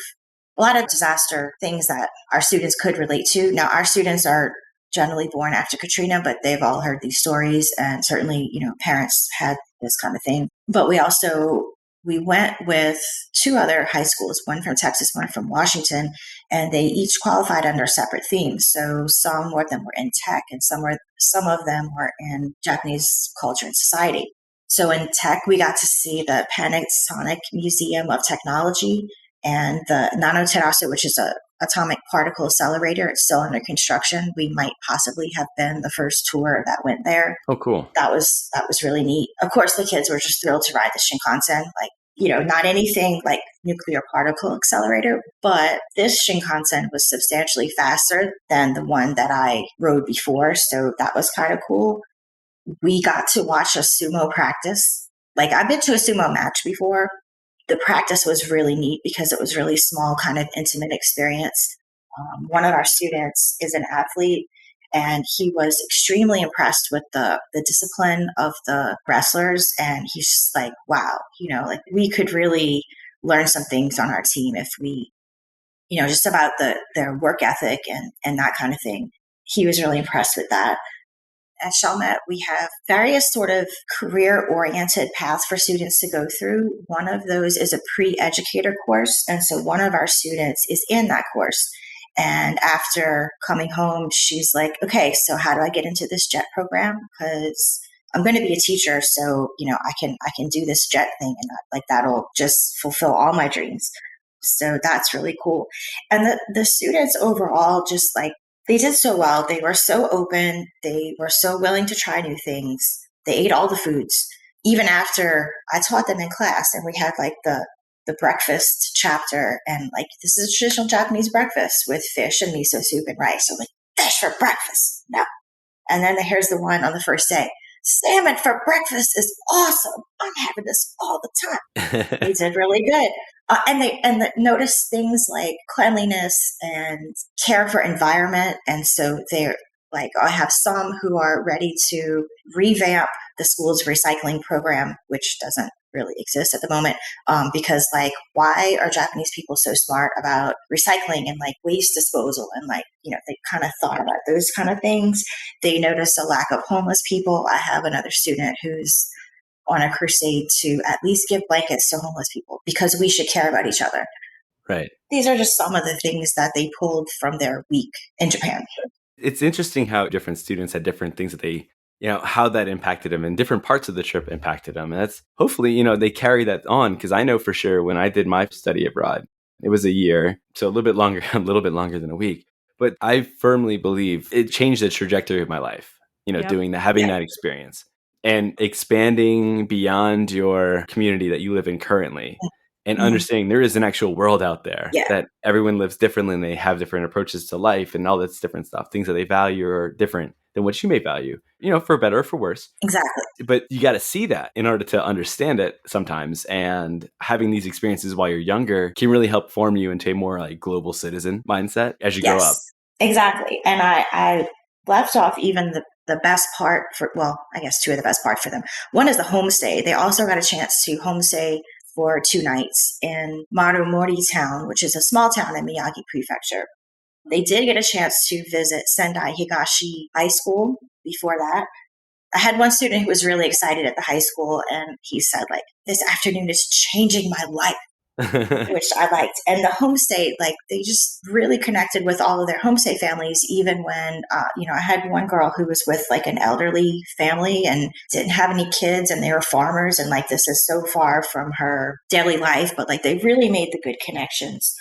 A lot of disaster things that our students could relate to. Now, our students are generally born after Katrina, but they've all heard these stories, and certainly, parents had this kind of thing. But we went with 2 other high schools, one from Texas, one from Washington, and they each qualified under separate themes. So some of them were in tech, and some of them were in Japanese culture and society. So in tech, we got to see the Panasonic Museum of Technology and the Nanoterasu, which is a atomic particle accelerator. It's still under construction. We might possibly have been the first tour that went there. Oh, cool. That was really neat. Of course, the kids were just thrilled to ride the Shinkansen. Not anything like nuclear particle accelerator, but this Shinkansen was substantially faster than the one that I rode before. So that was kind of cool. We got to watch a sumo practice. I've been to a sumo match before. The practice was really neat because it was really small, kind of intimate experience. One of our students is an athlete, and he was extremely impressed with the discipline of the wrestlers. And he's just like, wow, we could really learn some things on our team if we, just about their work ethic and that kind of thing. He was really impressed with that. At Chalmette, we have various sort of career-oriented paths for students to go through. One of those is a pre-educator course. And so one of our students is in that course. And after coming home, she's like, okay, so how do I get into this JET program? Because I'm going to be a teacher, so I can do this jet thing, and like that'll just fulfill all my dreams. So that's really cool. And the students overall, just like, they did so well. They were so open. They were so willing to try new things. They ate all the foods, even after I taught them in class. And we had like the breakfast chapter, and like, this is a traditional Japanese breakfast with fish and miso soup and rice. So like, fish for breakfast? No. And then here's the one on the first day. Salmon for breakfast is awesome. I'm having this all the time. They did really good. And notice things like cleanliness and care for environment. And so they're like, I have some who are ready to revamp the school's recycling program, which doesn't really exist at the moment, because like, why are Japanese people so smart about recycling and like waste disposal? And like, they kind of thought about those kind of things. They notice a lack of homeless people. I have another student who's on a crusade to at least give blankets to homeless people because we should care about each other. Right. These are just some of the things that they pulled from their week in Japan. It's interesting how different students had different things that they, how that impacted them, and different parts of the trip impacted them. And that's hopefully, they carry that on, because I know for sure when I did my study abroad, it was a year, so a little bit longer than a week. But I firmly believe it changed the trajectory of my life, Yep. doing that, having that experience. And expanding beyond your community that you live in currently, and understanding there is an actual world out there that everyone lives differently, and they have different approaches to life and all this different stuff. Things that they value are different than what you may value, for better or for worse. Exactly. But you got to see that in order to understand it sometimes. And having these experiences while you're younger can really help form you into a more like global citizen mindset as you grow up. Exactly. And I left off even the best part for, well, I guess two of the best part for them. One is the homestay. They also got a chance to homestay for 2 nights in Marumori town, which is a small town in Miyagi Prefecture. They did get a chance to visit Sendai Higashi High School before that. I had one student who was really excited at the high school, and he said, like, this afternoon is changing my life. Which I liked. And the homestay, like, they just really connected with all of their homestay families, even when, I had one girl who was with like an elderly family and didn't have any kids, and they were farmers, and like, this is so far from her daily life, but like, they really made the good connections,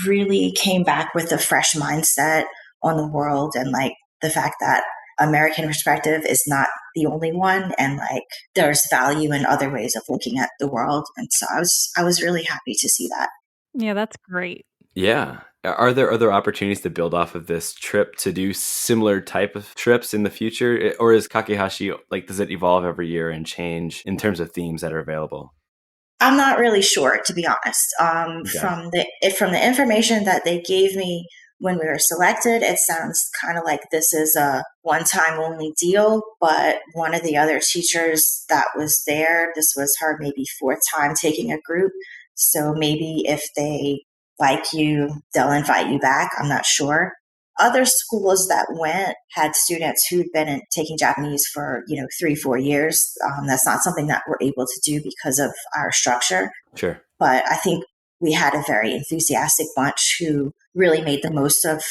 really came back with a fresh mindset on the world, and like the fact that American perspective is not the only one, and like there's value in other ways of looking at the world. And so I was really happy to see that. Yeah, that's great. Yeah. Are there other opportunities to build off of this trip to do similar type of trips in the future? Or is Kakehashi, like, does it evolve every year and change in terms of themes that are available? I'm not really sure, to be honest. From the information that they gave me when we were selected, it sounds kind of like this is a one-time only deal. But one of the other teachers that was there, this was her maybe 4th time taking a group. So maybe if they like you, they'll invite you back. I'm not sure. Other schools that went had students who'd been taking Japanese for 3-4 years. That's not something that we're able to do because of our structure. Sure. But I think we had a very enthusiastic bunch who really made the most of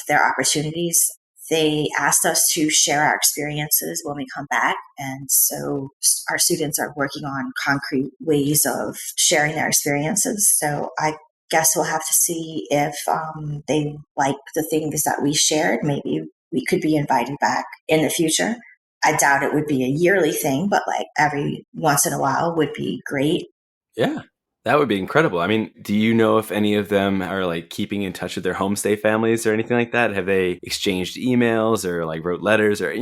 their opportunities. They asked us to share our experiences when we come back. And so our students are working on concrete ways of sharing their experiences. So I guess we'll have to see if they like the things that we shared. Maybe we could be invited back in the future. I doubt it would be a yearly thing, but like every once in a while would be great. Yeah, that would be incredible. I mean, do you know if any of them are like keeping in touch with their homestay families or anything like that? Have they exchanged emails or like wrote letters or,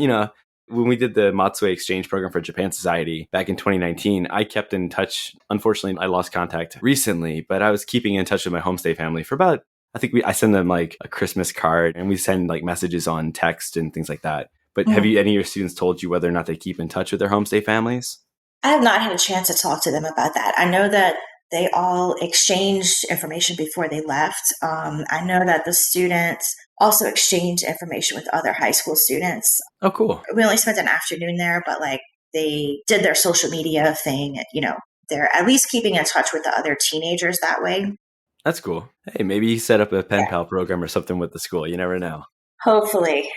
when we did the Matsue exchange program for Japan Society back in 2019, I kept in touch. Unfortunately, I lost contact recently, but I was keeping in touch with my homestay family for about, I send them like a Christmas card, and we send like messages on text and things like that. But have any of your students told you whether or not they keep in touch with their homestay families? I have not had a chance to talk to them about that. I know that they all exchanged information before they left. I know that the students also exchanged information with other high school students. Oh, cool. We only spent an afternoon there, but like they did their social media thing. They're at least keeping in touch with the other teenagers that way. That's cool. Hey, maybe you set up a pen pal program or something with the school. You never know. Hopefully.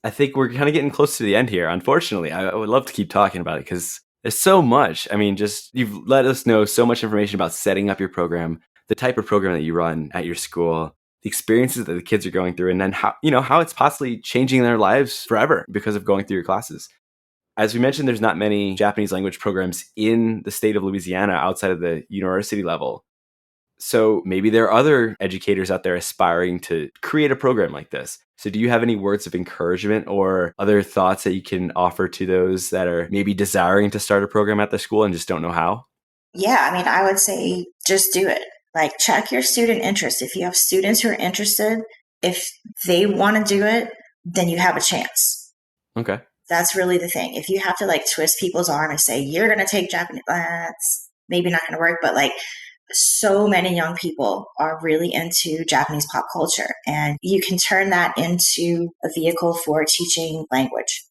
I think we're kind of getting close to the end here. Unfortunately, I would love to keep talking about it because there's so much. I mean, just you've let us know so much information about setting up your program, the type of program that you run at your school, the experiences that the kids are going through, and then how it's possibly changing their lives forever because of going through your classes. As we mentioned, there's not many Japanese language programs in the state of Louisiana outside of the university level. So maybe there are other educators out there aspiring to create a program like this. So do you have any words of encouragement or other thoughts that you can offer to those that are maybe desiring to start a program at the school and just don't know how? Yeah, I mean, I would say just do it. Like, check your student interest. If you have students who are interested, if they want to do it, then you have a chance. Okay. That's really the thing. If you have to like twist people's arm and say, you're going to take Japanese, that's maybe not going to work. But like, so many young people are really into Japanese pop culture, and you can turn that into a vehicle for teaching language.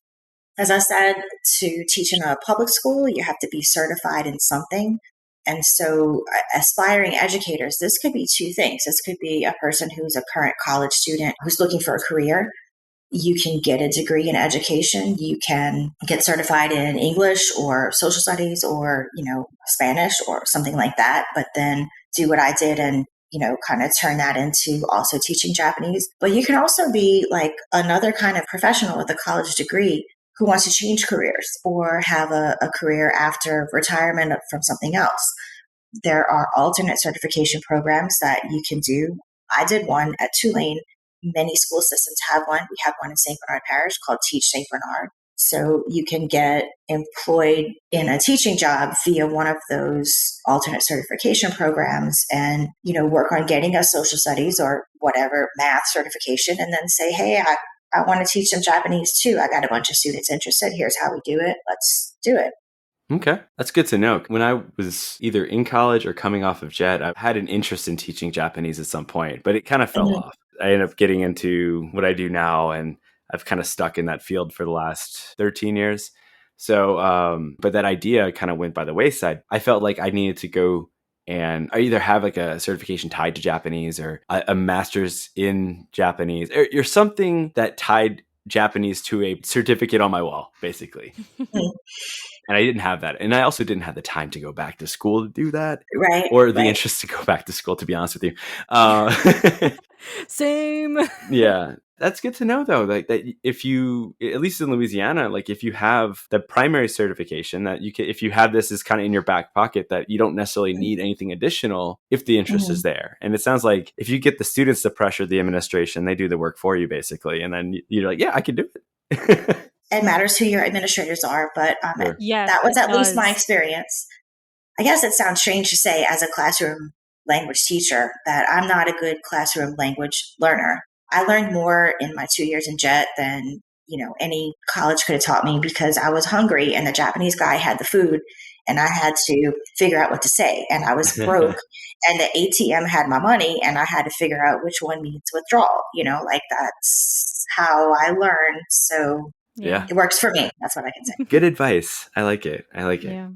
As I said, to teach in a public school, you have to be certified in something. And so, aspiring educators, this could be two things. This could be a person who's a current college student who's looking for a career. You can get a degree in education. You can get certified in English or social studies or, Spanish or something like that, but then do what I did and, kind of turn that into also teaching Japanese. But you can also be like another kind of professional with a college degree who wants to change careers or have a career after retirement from something else. There are alternate certification programs that you can do. I did one at Tulane. Many school systems have one. We have one in St. Bernard Parish called Teach St. Bernard. So you can get employed in a teaching job via one of those alternate certification programs and, work on getting a social studies or whatever math certification and then say, hey, I want to teach them Japanese too. I got a bunch of students interested. Here's how we do it. Let's do it. Okay. That's good to know. When I was either in college or coming off of JET, I had an interest in teaching Japanese at some point, but it kind of fell off. I ended up getting into what I do now, and I've kind of stuck in that field for the last 13 years. So, but that idea kind of went by the wayside. I felt like I needed to go and I either have like a certification tied to Japanese or a master's in Japanese or something that tied Japanese to a certificate on my wall, basically. And I didn't have that. And I also didn't have the time to go back to school to do that. Right. Or the interest to go back to school, to be honest with you. Same. Yeah. That's good to know, though, like that if you, at least in Louisiana, like if you have the primary certification that you can, if you have this as kind of in your back pocket, that you don't necessarily need anything additional if the interest is there. And it sounds like if you get the students to pressure the administration, they do the work for you basically. And then you're like, yeah, I can do it. It matters who your administrators are, but Sure. Yes, that was at least my does. experience. I guess it sounds strange to say as a classroom language teacher that I'm not a good classroom language learner. I learned more in my 2 years in JET than, any college could have taught me because I was hungry and the Japanese guy had the food and I had to figure out what to say. And I was broke and the ATM had my money and I had to figure out which one means withdrawal. Like that's how I learned. So Yeah. it works for me. That's what I can say. Good advice. I like it. Yeah.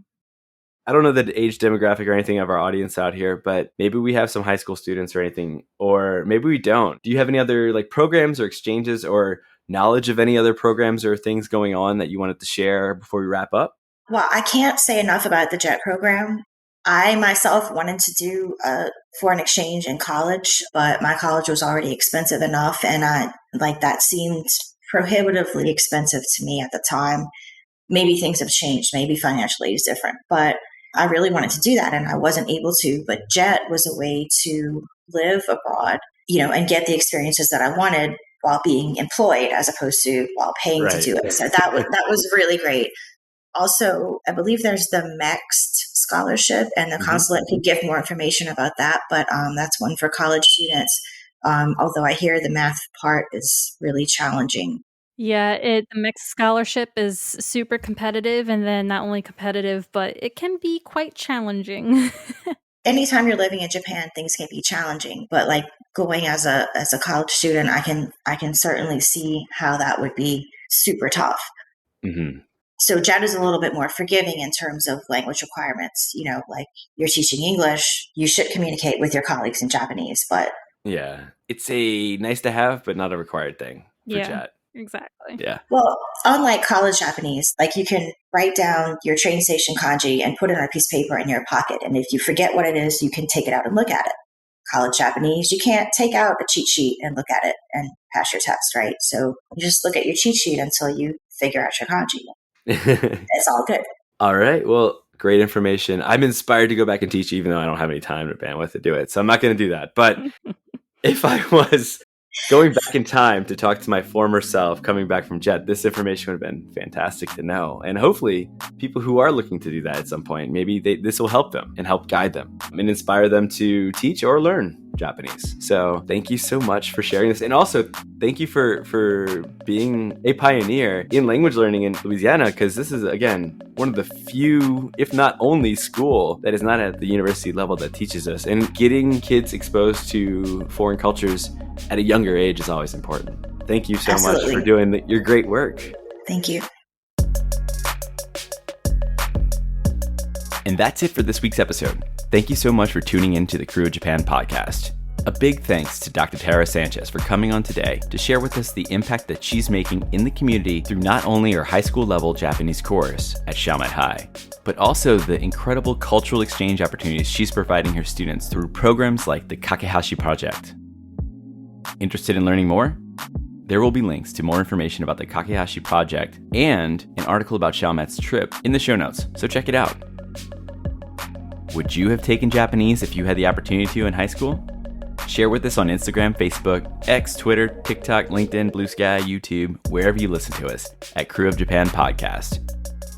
I don't know the age demographic or anything of our audience out here, but maybe we have some high school students or anything, or maybe we don't. Do you have any other like programs or exchanges or knowledge of any other programs or things going on that you wanted to share before we wrap up? Well, I can't say enough about the JET program. I myself wanted to do a foreign exchange in college, but my college was already expensive enough, and that seemed prohibitively expensive to me at the time. Maybe things have changed. Maybe financially is different, but I really wanted to do that and I wasn't able to. But JET was a way to live abroad, and get the experiences that I wanted while being employed as opposed to while paying to do it. So that was really great. Also, I believe there's the MEXT scholarship, and the consulate could give more information about that. But that's one for college students. Although I hear the math part is really challenging. Yeah, the mixed scholarship is super competitive, and then not only competitive, but it can be quite challenging. Anytime you're living in Japan, things can be challenging. But like going as a college student, I can certainly see how that would be super tough. Mm-hmm. So JET is a little bit more forgiving in terms of language requirements. Like you're teaching English, you should communicate with your colleagues in Japanese. But yeah, it's a nice to have, but not a required thing for Yeah. JET. Exactly. Yeah. Well, unlike college Japanese, like you can write down your train station kanji and put it on a piece of paper in your pocket. And if you forget what it is, you can take it out and look at it. College Japanese, you can't take out a cheat sheet and look at it and pass your test, right? So you just look at your cheat sheet until you figure out your kanji. It's all good. All right. Well, great information. I'm inspired to go back and teach, even though I don't have any time or bandwidth to do it. So I'm not going to do that. But if I was going back in time to talk to my former self coming back from JET, this information would have been fantastic to know. And hopefully people who are looking to do that at some point, maybe this will help them and help guide them and inspire them to teach or learn Japanese. So thank you so much for sharing this. And also thank you for being a pioneer in language learning in Louisiana, because this is, again, one of the few, if not only, school that is not at the university level that teaches us. And getting kids exposed to foreign cultures at a younger age is always important. Thank you so Absolutely. much for doing your great work. Thank you. And that's it for this week's episode. Thank you so much for tuning in to the Krewe of Japan podcast. A big thanks to Dr. Tara Sanchez for coming on today to share with us the impact that she's making in the community through not only her high school level Japanese course at Chalmette High, but also the incredible cultural exchange opportunities she's providing her students through programs like the Kakehashi project. Interested in learning more? There will be links to more information about the Kakehashi project and an article about Chalmette's trip in the show notes, so check it out. Would you have taken Japanese if you had the opportunity to in high school? Share with us on Instagram, Facebook, X, Twitter, TikTok, LinkedIn, Blue Sky, YouTube, wherever you listen to us, at Krewe of Japan Podcast.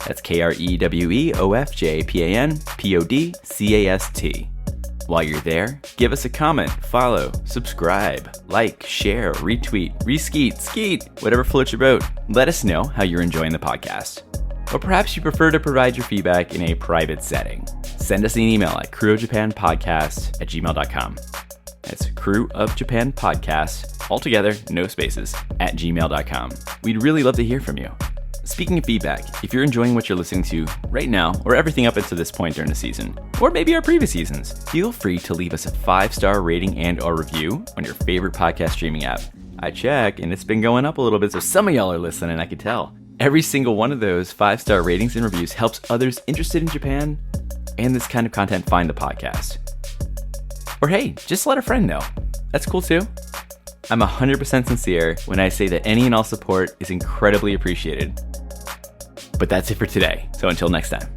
That's KREWEOFJAPAN While you're there, give us a comment, follow, subscribe, like, share, retweet, reskeet, skeet, whatever floats your boat. Let us know how you're enjoying the podcast. Or perhaps you prefer to provide your feedback in a private setting. Send us an email at kreweofjapanpodcast@gmail.com. That's kreweofjapanpodcast, all together, no spaces, @gmail.com. We'd really love to hear from you. Speaking of feedback, if you're enjoying what you're listening to right now, or everything up until this point during the season, or maybe our previous seasons, feel free to leave us a 5-star rating and or review on your favorite podcast streaming app. I check, and it's been going up a little bit, so some of y'all are listening, I can tell. Every single one of those 5-star ratings and reviews helps others interested in Japan and this kind of content find the podcast. Or hey, just let a friend know. That's cool too. I'm 100% sincere when I say that any and all support is incredibly appreciated. But that's it for today, so until next time.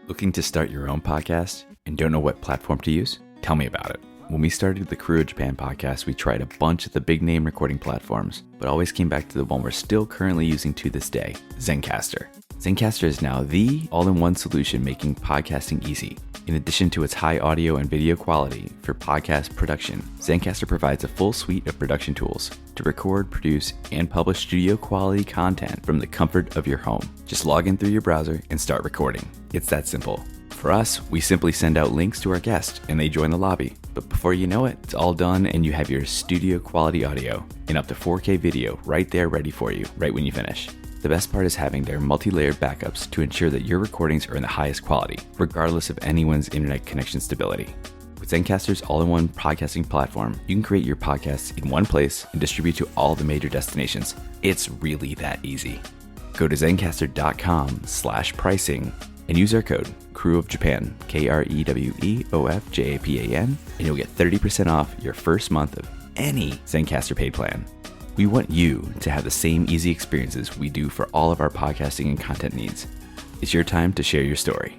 Looking to start your own podcast and don't know what platform to use? Tell me about it. When we started the Krewe of Japan podcast, we tried a bunch of the big name recording platforms, but always came back to the one we're still currently using to this day, Zencastr. Zencastr is now the all-in-one solution making podcasting easy. In addition to its high audio and video quality for podcast production, Zencastr provides a full suite of production tools to record, produce, and publish studio quality content from the comfort of your home. Just log in through your browser and start recording. It's that simple. For us, we simply send out links to our guests and they join the lobby. But before you know it, it's all done and you have your studio quality audio and up to 4K video right there ready for you, right when you finish. The best part is having their multi-layered backups to ensure that your recordings are in the highest quality, regardless of anyone's internet connection stability. With Zencastr's all-in-one podcasting platform, you can create your podcasts in one place and distribute to all the major destinations. It's really that easy. Go to zencastr.com/pricing and use our code Krewe of Japan, KREWEOFJAPAN, and you'll get 30% off your first month of any Zencastr paid plan. We want you to have the same easy experiences we do for all of our podcasting and content needs. It's your time to share your story.